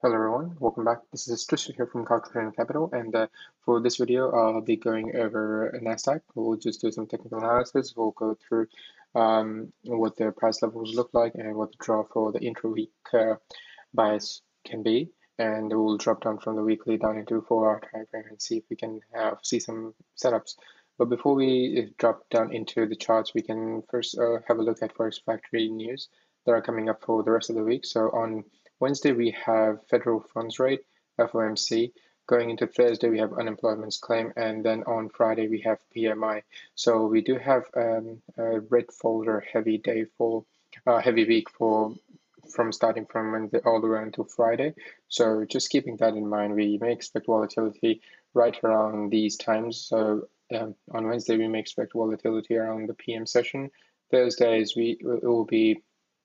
Hello everyone, welcome back. This is Tristan here from 𝗨𝗣𝗏𝗏𝗧, and for this video, I'll be going over NASDAQ. We'll just do some technical analysis. We'll go through what the price levels look like and what the draw for the intra-week bias can be, and we'll drop down from the weekly down into 4-hour time frame and see if we can see some setups. But before we drop down into the charts, we can first have a look at Forex Factory news that are coming up for the rest of the week. So on Wednesday, we have federal funds rate, FOMC. Going into Thursday, we have unemployment's claim, and then on Friday, we have PMI. So we do have a red folder heavy day for heavy week from starting from Wednesday all the way until Friday. So just keeping that in mind, we may expect volatility right around these times. So on Wednesday, we may expect volatility around the PM session. Thursdays, it will be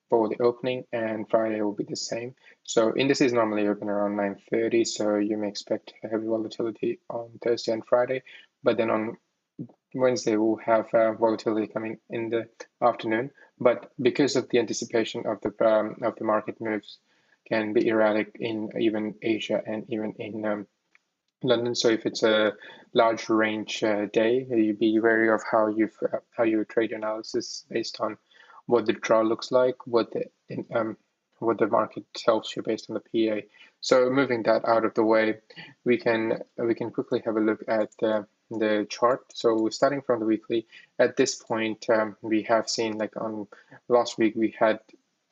for the opening, and Friday will be the same. So indices normally open around 9:30, so you may expect heavy volatility on Thursday and Friday. But then on Wednesday, we'll have volatility coming in the afternoon. But because of the anticipation of the market moves can be erratic in even Asia and even in London. So if it's a large range day, you be wary of how you trade your analysis based on what the draw looks like, what the market tells you based on the PA. So moving that out of the way, we can quickly have a look at the chart. So starting from the weekly, at this point, we have seen, like on last week, we had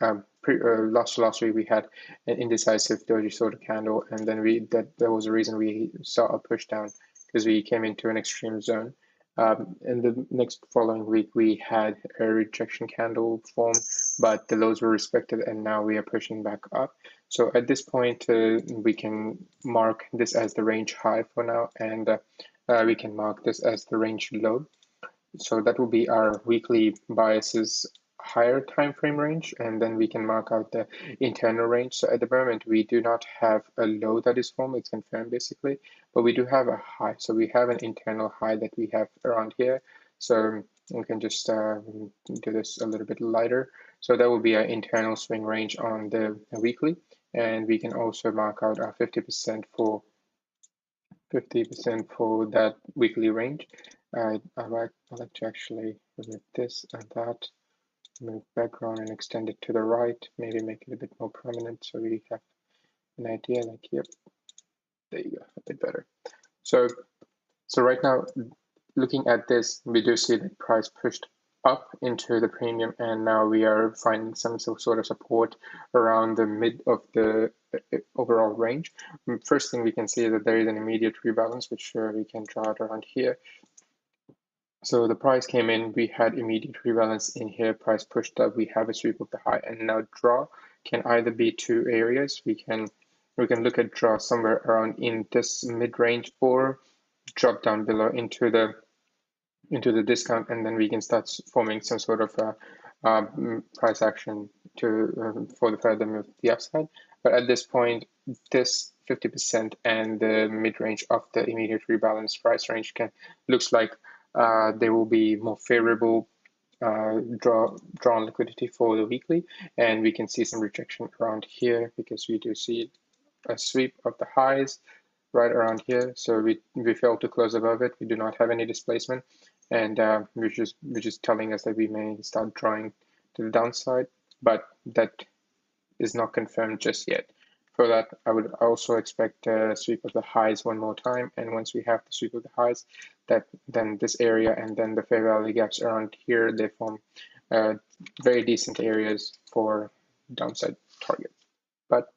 last week we had an indecisive doji sort of candle, and then that was the reason we saw a push down, because we came into an extreme zone. In the next following week, we had a rejection candle form, but the lows were respected, and now we are pushing back up. So at this point, we can mark this as the range high for now, and we can mark this as the range low. So that will be our weekly biases higher time frame range, and then we can mark out the internal range. So at the moment, we do not have a low that is formed, it's confirmed basically, but we do have a high. So we have an internal high that we have around here. So we can just do this a little bit lighter. So that will be our internal swing range on the weekly, and we can also mark out our 50% for that weekly range. I like to actually remove this and that, move background and extend it to the right, maybe make it a bit more prominent so we have an idea. Like, yep, there you go, a bit better. So right now, looking at this, we do see the price pushed up into the premium, and now we are finding some sort of support around the mid of the overall range. First thing we can see is that there is an immediate rebalance, which we can draw it around here. So the price came in, we had immediate rebalance in here, price pushed up, we have a sweep of the high, and now draw can either be two areas. We can look at draw somewhere around in this mid-range, or drop down below into the discount, and then we can start forming some sort of price action for the further move to the upside. But at this point, this 50% and the mid-range of the immediate rebalance price range looks like there will be more favorable drawn liquidity for the weekly, and we can see some rejection around here because we do see a sweep of the highs right around here. So we failed to close above it. We do not have any displacement, and we're just telling us that we may start drawing to the downside, but that is not confirmed just yet. For that, I would also expect a sweep of the highs one more time, and once we have the sweep of the highs, then this area and then the fair value gaps around here, they form very decent areas for downside target. But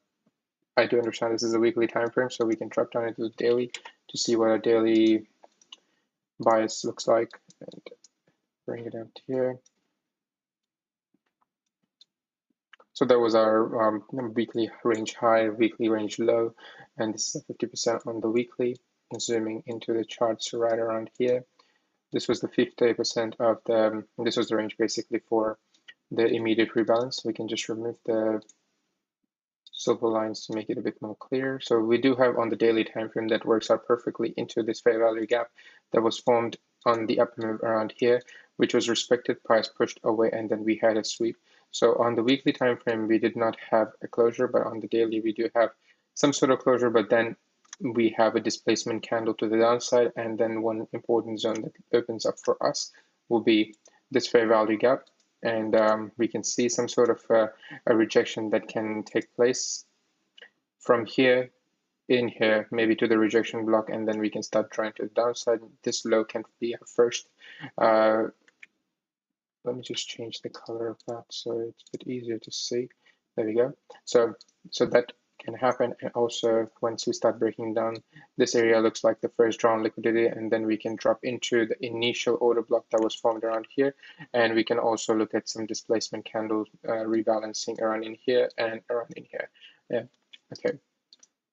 I do understand this is a weekly time frame, so we can drop down into the daily to see what our daily bias looks like, and bring it out here. So that was our weekly range high, weekly range low, and this is 50% on the weekly. Zooming into the charts right around here, this was the 50% of this was the range basically for the immediate rebalance. We can just remove the silver lines to make it a bit more clear. So we do have on the daily time frame that works out perfectly into this fair value gap that was formed on the upper move around here, which was respected, price pushed away, and then we had a sweep. So on the weekly time frame, we did not have a closure, but on the daily, we do have some sort of closure, but then we have a displacement candle to the downside, and then one important zone that opens up for us will be this fair value gap, and we can see some sort of a rejection that can take place from here in here, maybe to the rejection block, and then we can start trying to the downside. This low can be our first. Let me just change the color of that so it's a bit easier to see. There we go. So that can happen, and also once we start breaking down, this area looks like the first drawn liquidity, and then we can drop into the initial order block that was formed around here, and we can also look at some displacement candles rebalancing around in here and around in here. Yeah, okay.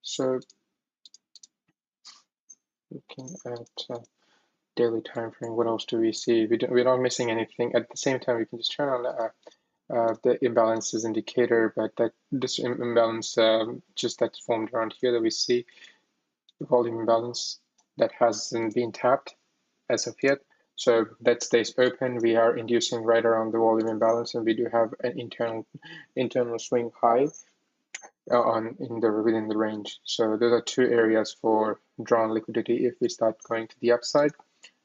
So looking at daily time frame, what else do we see? We're not missing anything. At the same time, we can just turn on the imbalances indicator, but that this imbalance just that's formed around here that we see, the volume imbalance that hasn't been tapped as of yet. So that stays open. We are inducing right around the volume imbalance, and we do have an internal swing high within the range. So those are two areas for drawn liquidity if we start going to the upside.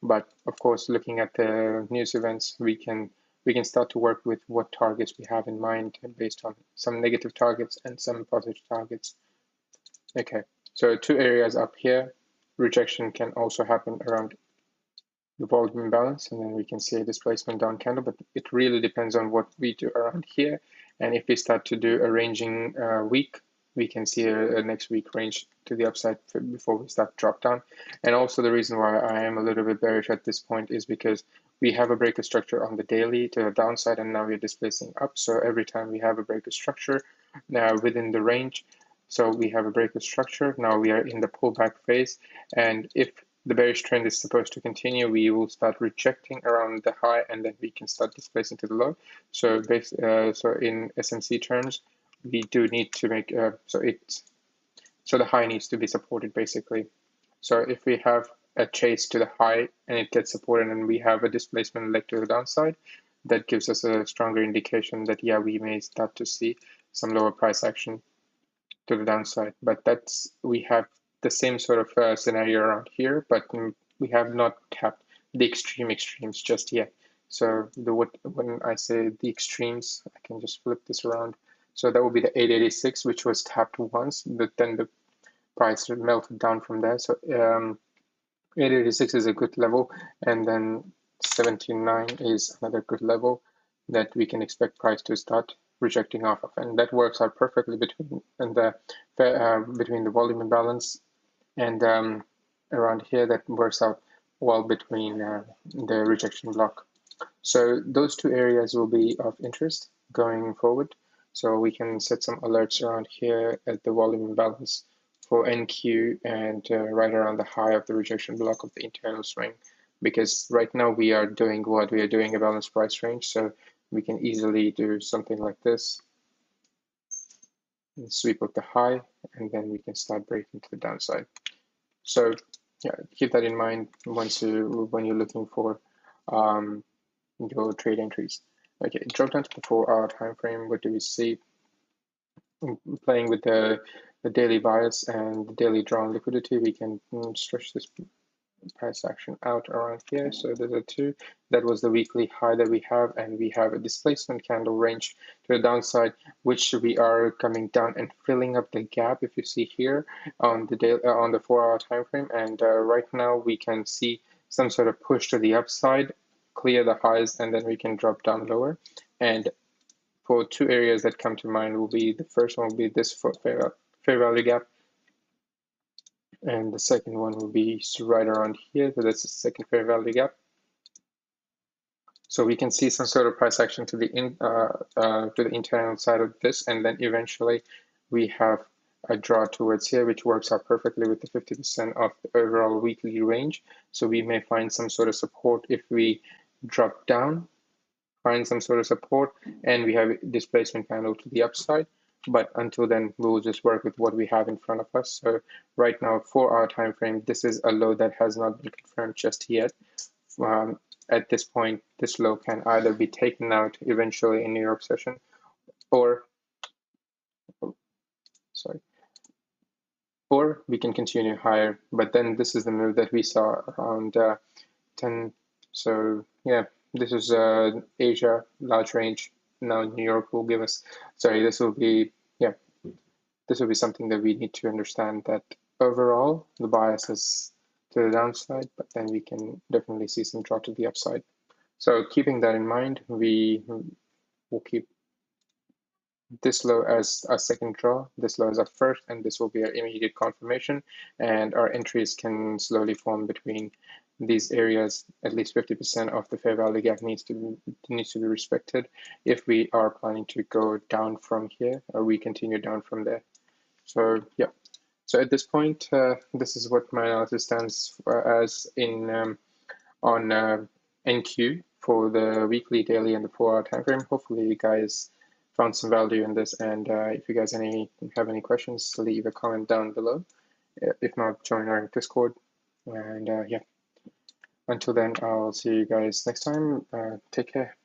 But of course, looking at the news events, we can start to work with what targets we have in mind based on some negative targets and some positive targets. Okay, so two areas up here. Rejection can also happen around the volume imbalance, and then we can see a displacement down candle, but it really depends on what we do around here. And if we start to do a ranging week, we can see a next week range to the upside before we start drop down. And also the reason why I am a little bit bearish at this point is because we have a breaker structure on the daily to the downside, and now we're displacing up. So every time we have a breaker structure now within the range, so we have a breaker structure, now we are in the pullback phase, and if the bearish trend is supposed to continue, we will start rejecting around the high, and then we can start displacing to the low. So so in SMC terms, we do need to make so the high needs to be supported basically. So if we have a chase to the high and it gets supported, and we have a displacement leg to the downside, that gives us a stronger indication that yeah, we may start to see some lower price action to the downside. But we have the same sort of scenario around here, but we have not tapped the extremes just yet. So when I say the extremes, I can just flip this around. So that will be the 886, which was tapped once, but then the price melted down from there. So 886 is a good level, and then 79 is another good level that we can expect price to start rejecting off of, and that works out perfectly between the volume imbalance and around here. That works out well between the rejection block. So those two areas will be of interest going forward. So we can set some alerts around here at the volume imbalance for NQ and right around the high of the rejection block of the internal swing, because right now we are doing a balanced price range. So we can easily do something like this and sweep up the high, and then we can start breaking to the downside. So yeah, keep that in mind when you're looking for your trade entries. Okay, drop down to the 4-hour time frame. What do we see? Playing with the daily bias and the daily drawn liquidity, we can stretch this price action out around here. So there's a 2. That was the weekly high that we have, and we have a displacement candle range to the downside, which we are coming down and filling up the gap. If you see here on the 4-hour time frame, and right now we can see some sort of push to the upside, clear the highs, and then we can drop down lower. And for two areas that come to mind will be, the first one will be this fair value gap, and the second one will be right around here. So that's the second fair value gap. So we can see some sort of price action to the internal side of this, and then eventually we have a draw towards here, which works out perfectly with the 50% of the overall weekly range. So we may find some sort of support if we drop down, find some sort of support, and we have a displacement candle to the upside. But until then, we'll just work with what we have in front of us. So right now, 4-hour time frame, this is a low that has not been confirmed just yet. At this point, this low can either be taken out eventually in New York session, or or we can continue higher. But then this is the move that we saw around 10. So yeah, this is Asia, large range. Now New York will give us, sorry, this will be, yeah, this will be something that we need to understand, that overall the bias is to the downside, but then we can definitely see some draw to the upside. So keeping that in mind, we will keep this low as our second draw, this low as our first, and this will be our immediate confirmation. And our entries can slowly form between these areas. At least 50% of the fair value gap needs to be respected if we are planning to go down from here, or we continue down from there. So yeah. So at this point, this is what my analysis stands as in on NQ for the weekly, daily, and the 4-hour time frame. Hopefully, you guys found some value in this, and if you guys have any questions, leave a comment down below. If not, join our Discord. And yeah, until then, I'll see you guys next time. Take care.